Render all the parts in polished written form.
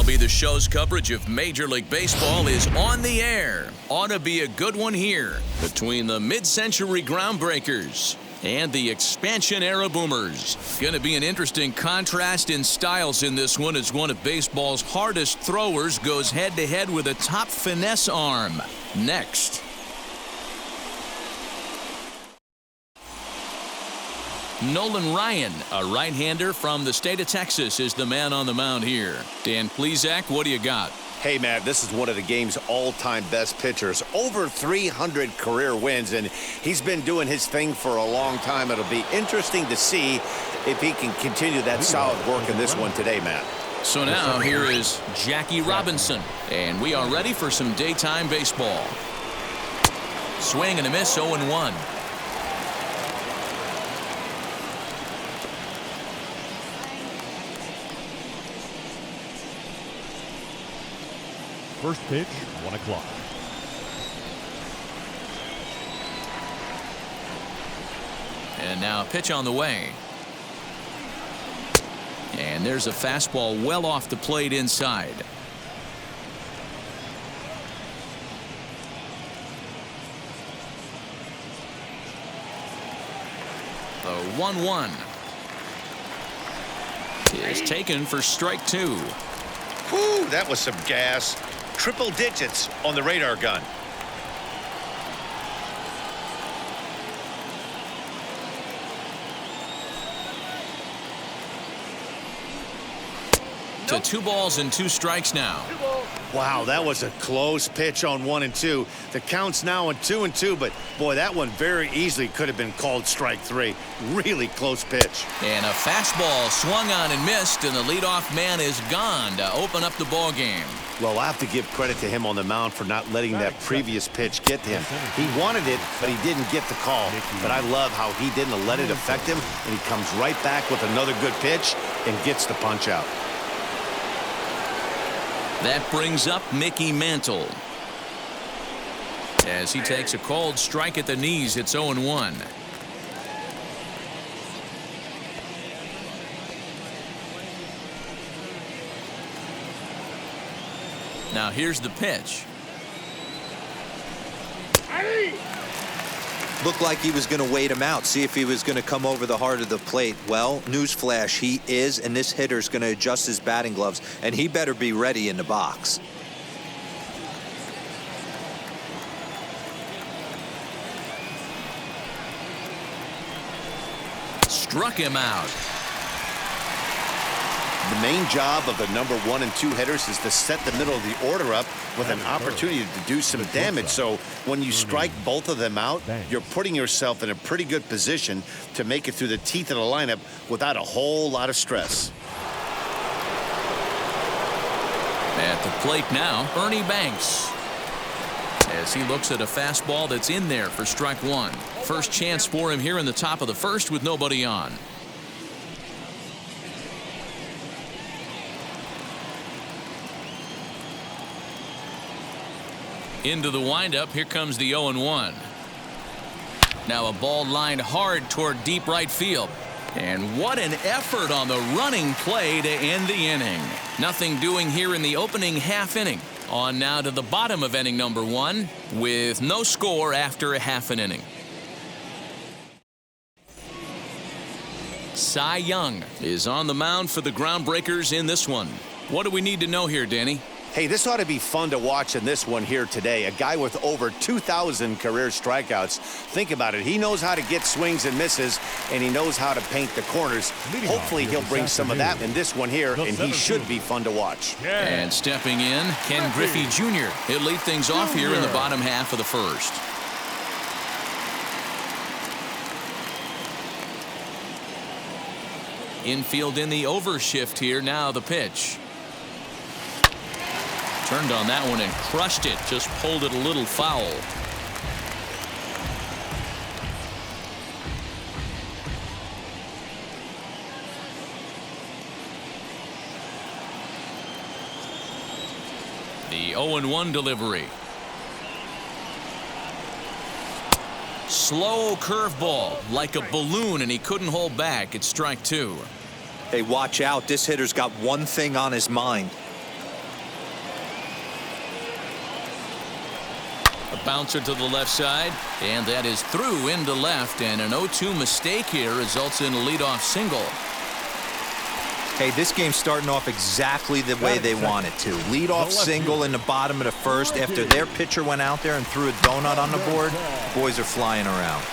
MLB The Show's coverage of Major League Baseball is on the air. Ought to be a good one here between the mid-century groundbreakers and the expansion-era boomers. Going to be an interesting contrast in styles in this one as one of baseball's hardest throwers goes head-to-head with a top finesse arm. Next. Nolan Ryan, a right-hander from the state of Texas, is the man on the mound here. Dan Plesac, what do you got? Hey, Matt, this is one of the game's all-time best pitchers. Over 300 career wins, and he's been doing his thing for a long time. It'll be interesting to see if he can continue that solid work in this one today, Matt. So now here is Jackie Robinson, and we are ready for some daytime baseball. Swing and a miss, 0-1. First pitch, 1 o'clock. And now a pitch on the way. And there's a fastball well off the plate inside. The 1-1 is taken for strike 2. Whew, that was some gas. Triple digits on the radar gun. To 2 balls and 2 strikes now. Wow, that was a close pitch on 1 and 2. The count's now at 2 and 2, but boy, that one very easily could have been called strike 3. Really close pitch. And a fastball swung on and missed, and the leadoff man is gone to open up the ball game. Well, I have to give credit to him on the mound for not letting that previous pitch get to him. He wanted it, but he didn't get the call. But I love how he didn't let it affect him, and he comes right back with another good pitch and gets the punch out. That brings up Mickey Mantle. As he takes a called strike at the knees, it's 0-1. Now here's the pitch. Looked like he was going to wait him out, see if he was going to come over the heart of the plate. Well, newsflash, he is, and this hitter's going to adjust his batting gloves, and he better be ready in the box. Struck him out. The main job of the number 1 and 2 hitters is to set the middle of the order up with an opportunity to do some damage. So when you strike both of them out, you're putting yourself in a pretty good position to make it through the teeth of the lineup without a whole lot of stress. At the plate now, Ernie Banks. As he looks at a fastball that's in there for strike 1. First chance for him here in the top of the first with nobody on. Into the windup, here comes the 0-1. Now a ball lined hard toward deep right field. And what an effort on the running play to end the inning. Nothing doing here in the opening half inning. On now to the bottom of inning number 1 with no score after a half an inning. Cy Young is on the mound for the Groundbreakers in this one. What do we need to know here, Danny? Hey, this ought to be fun to watch in this one here today. A guy with over 2,000 career strikeouts. Think about it. He knows how to get swings and misses, and he knows how to paint the corners. Hopefully, he'll bring some of that in this one here, and he should be fun to watch. And stepping in, Ken Griffey Jr. He'll lead things off here in the bottom half of the first. Infield in the overshift here. Now the pitch. Turned on that one and crushed it. Just pulled it a little foul. The 0-1 delivery. Slow curveball like a balloon, and he couldn't hold back. It's strike 2. Hey, watch out. This hitter's got one thing on his mind. A bouncer to the left side, and that is through into left, and an 0-2 mistake here results in a leadoff single. Hey, this game's starting off exactly the way they want it to. Leadoff single in the bottom of the first after their pitcher went out there and threw a donut on the board. The boys are flying around.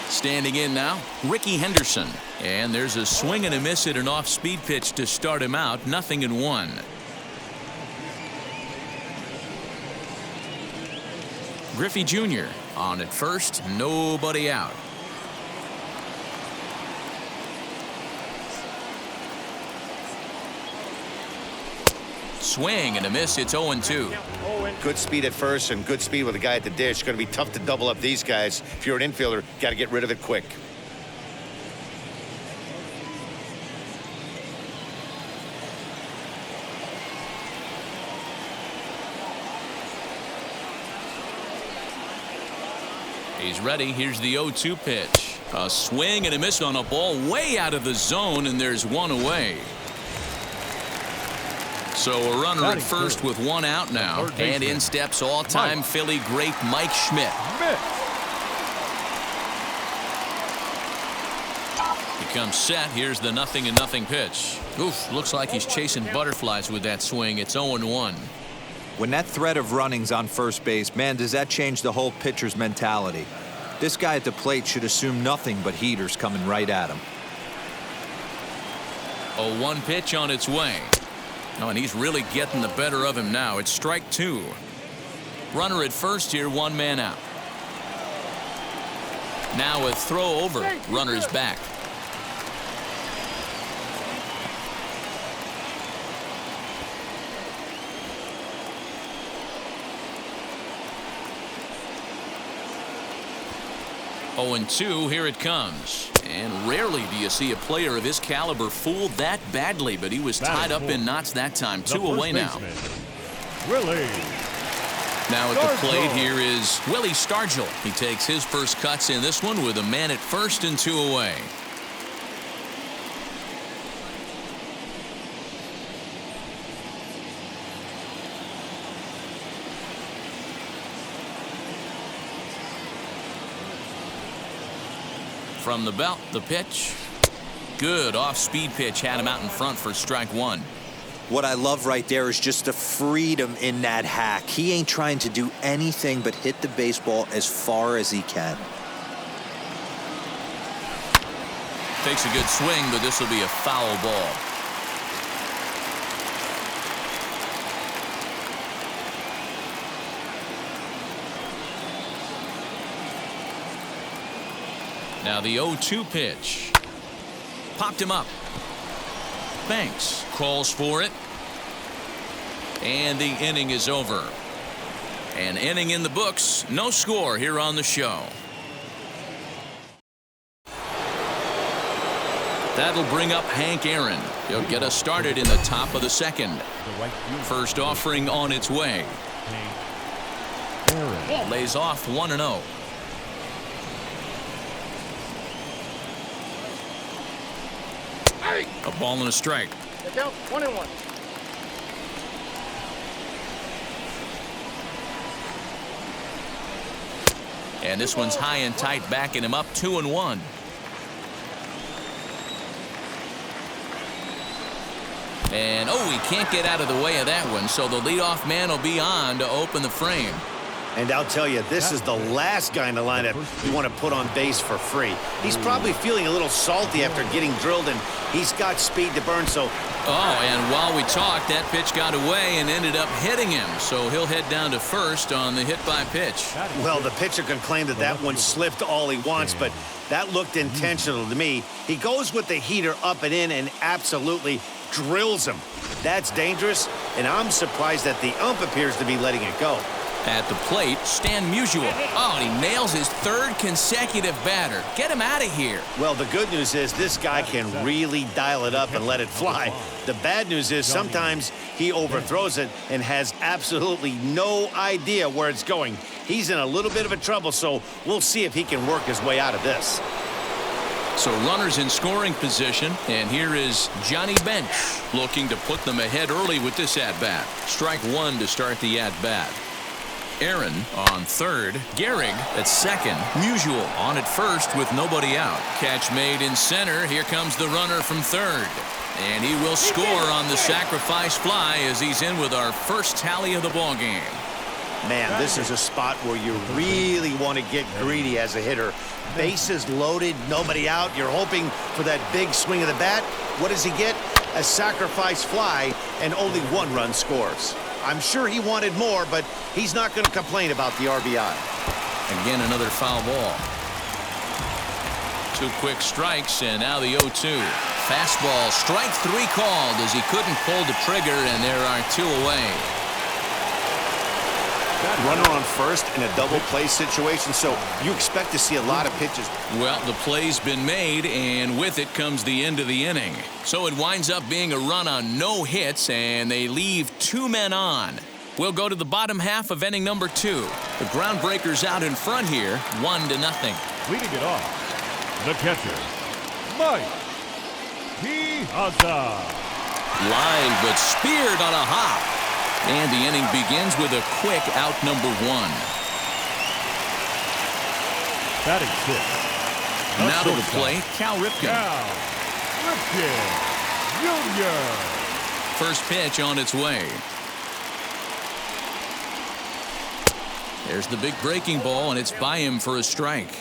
Standing in now, Ricky Henderson. And there's a swing and a miss at an off-speed pitch to start him out. 0-1. Griffey Jr. on at first, nobody out. Swing and a miss. It's 0-2. Good speed at first and good speed with a guy at the dish. Going to be tough to double up these guys. If you're an infielder, got to get rid of it quick. He's ready. Here's the 0-2 pitch. A swing and a miss on a ball way out of the zone, and there's one away. So a runner at first with one out now. And in steps all-time Philly great Mike Schmidt. He comes set. Here's the 0-0 pitch. Oof, looks like he's chasing butterflies with that swing. It's 0-1. When that threat of running's on first base, man, does that change the whole pitcher's mentality. This guy at the plate should assume nothing but heaters coming right at him. 0-1 pitch on its way. Oh, and he's really getting the better of him now. It's strike two. Runner at first here, one man out. Now a throw over. Runner's back. Oh, and 2, here it comes. And rarely do you see a player of his caliber fooled that badly, but he was tied up in knots that time. 2 away now. Willie. Now at the plate here is Willie Stargell. He takes his first cuts in this one with a man at first and 2 away. From the belt, the pitch. Good off-speed pitch, had him out in front for strike one. What I love right there is just the freedom in that hack. He ain't trying to do anything but hit the baseball as far as he can. Takes a good swing, but this will be a foul ball. Now the 0-2 pitch. Popped him up. Banks calls for it. And the inning is over. An inning in the books. No score here on the show. That'll bring up Hank Aaron. He'll get us started in the top of the second. First offering on its way. Lays off 1-0. A ball and a strike. Count 1-1. And this one's high and tight, backing him up 2-1. And oh, he can't get out of the way of that one, so the leadoff man will be on to open the frame. And I'll tell you, this is the last guy in the lineup you want to put on base for free. He's probably feeling a little salty after getting drilled, and he's got speed to burn, so... Oh, and while we talked, that pitch got away and ended up hitting him, so he'll head down to first on the hit-by-pitch. Well, the pitcher can claim that that one slipped all he wants, but that looked intentional to me. He goes with the heater up and in and absolutely drills him. That's dangerous, and I'm surprised that the ump appears to be letting it go. At the plate, Stan Musial. Oh, and he nails his third consecutive batter. Get him out of here. Well, the good news is this guy can really dial it up and let it fly. The bad news is sometimes he overthrows it and has absolutely no idea where it's going. He's in a little bit of a trouble, so we'll see if he can work his way out of this. So runners in scoring position, and here is Johnny Bench looking to put them ahead early with this at-bat. Strike one to start the at-bat. Aaron on third, Gehrig at second, Musial on at first with nobody out. Catch made in center. Here comes the runner from third. And he will score on the sacrifice fly as he's in with our first tally of the ball game. Man, this is a spot where you really want to get greedy as a hitter. Bases loaded, nobody out. You're hoping for that big swing of the bat. What does he get? A sacrifice fly, and only one run scores. I'm sure he wanted more, but he's not going to complain about the RBI. Again, another foul ball. 2 quick strikes, and now the 0-2. Fastball, strike 3 called as he couldn't pull the trigger, and there are 2 away. Runner on first in a double play situation, so you expect to see a lot of pitches. Well, the play's been made, and with it comes the end of the inning. So it winds up being a run on no hits, and they leave 2 men on. We'll go to the bottom half of inning number 2. The Groundbreakers out in front here, 1-0. Leading it off, the catcher, Mike Piazza. Line, but speared on a hop. And the inning begins with a quick out number 1. Batting 6. Now to the plate, Cal Ripken. Cal Ripken Jr. First pitch on its way. There's the big breaking ball, and it's by him for a strike.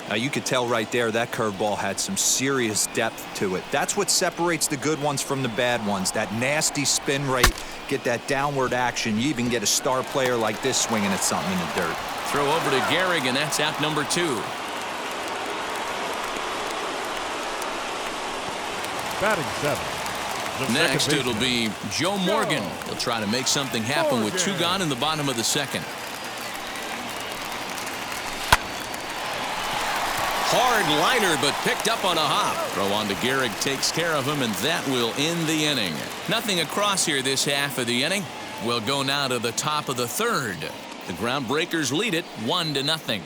Now you could tell right there that curveball had some serious depth to it. That's what separates the good ones from the bad ones. That nasty spin rate, get that downward action. You even get a star player like this swinging at something in the dirt. Throw over to Gehrig, and that's out number 2. Batting 7. Next, it'll be Joe Morgan. He'll try to make something happen with 2 gone in the bottom of the 2nd. Hard liner, but picked up on a hop. Throw on to Gehrig takes care of him, and that will end the inning. Nothing across here this half of the inning. We'll go now to the top of the 3rd. The Groundbreakers lead it 1-0.